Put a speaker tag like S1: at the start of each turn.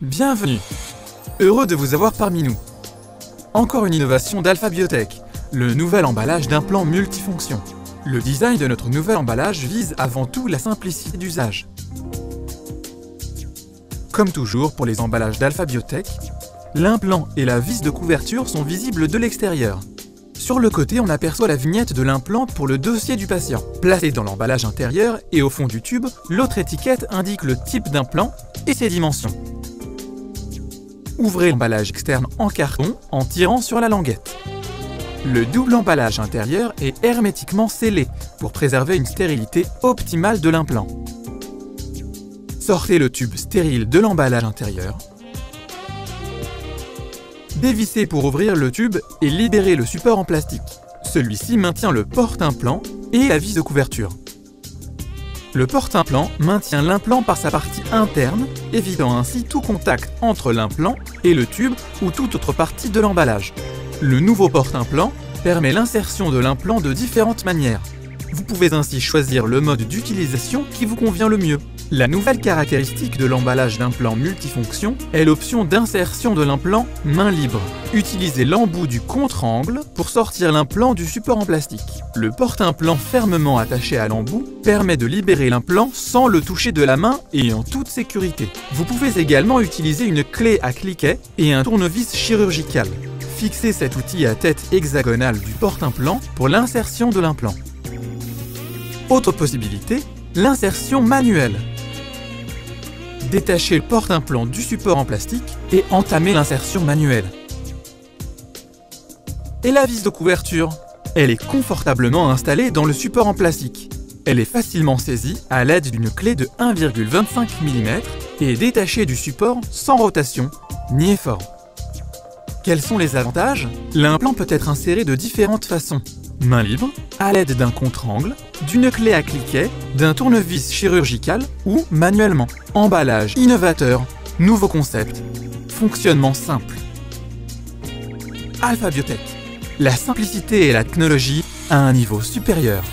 S1: Bienvenue! Heureux de vous avoir parmi nous. Encore une innovation d'Alpha Biotech, le nouvel emballage d'implants multifonctions. Le design de notre nouvel emballage vise avant tout la simplicité d'usage. Comme toujours pour les emballages d'Alpha Biotech, l'implant et la vis de couverture sont visibles de l'extérieur. Sur le côté, on aperçoit la vignette de l'implant pour le dossier du patient. Placé dans l'emballage intérieur et au fond du tube, l'autre étiquette indique le type d'implant et ses dimensions. Ouvrez l'emballage externe en carton en tirant sur la languette. Le double emballage intérieur est hermétiquement scellé pour préserver une stérilité optimale de l'implant. Sortez le tube stérile de l'emballage intérieur. Dévissez pour ouvrir le tube et libérer le support en plastique. Celui-ci maintient le porte-implant et la vis de couverture. Le porte-implant maintient l'implant par sa partie interne, évitant ainsi tout contact entre l'implant et le tube ou toute autre partie de l'emballage. Le nouveau porte-implant permet l'insertion de l'implant de différentes manières. Vous pouvez ainsi choisir le mode d'utilisation qui vous convient le mieux. La nouvelle caractéristique de l'emballage d'implant multifonction est l'option d'insertion de l'implant main libre. Utilisez l'embout du contre-angle pour sortir l'implant du support en plastique. Le porte-implant fermement attaché à l'embout permet de libérer l'implant sans le toucher de la main et en toute sécurité. Vous pouvez également utiliser une clé à cliquet et un tournevis chirurgical. Fixez cet outil à tête hexagonale du porte-implant pour l'insertion de l'implant. Autre possibilité, l'insertion manuelle. Détachez le porte-implant du support en plastique et entamez l'insertion manuelle. Et la vis de couverture? Elle est confortablement installée dans le support en plastique. Elle est facilement saisie à l'aide d'une clé de 1,25 mm et détachée du support sans rotation ni effort. Quels sont les avantages? L'implant peut être inséré de différentes façons. Main libre, à l'aide d'un contre-angle, d'une clé à cliquet, d'un tournevis chirurgical ou manuellement. Emballage innovateur, nouveau concept, fonctionnement simple. Alpha Biotech, la simplicité et la technologie à un niveau supérieur.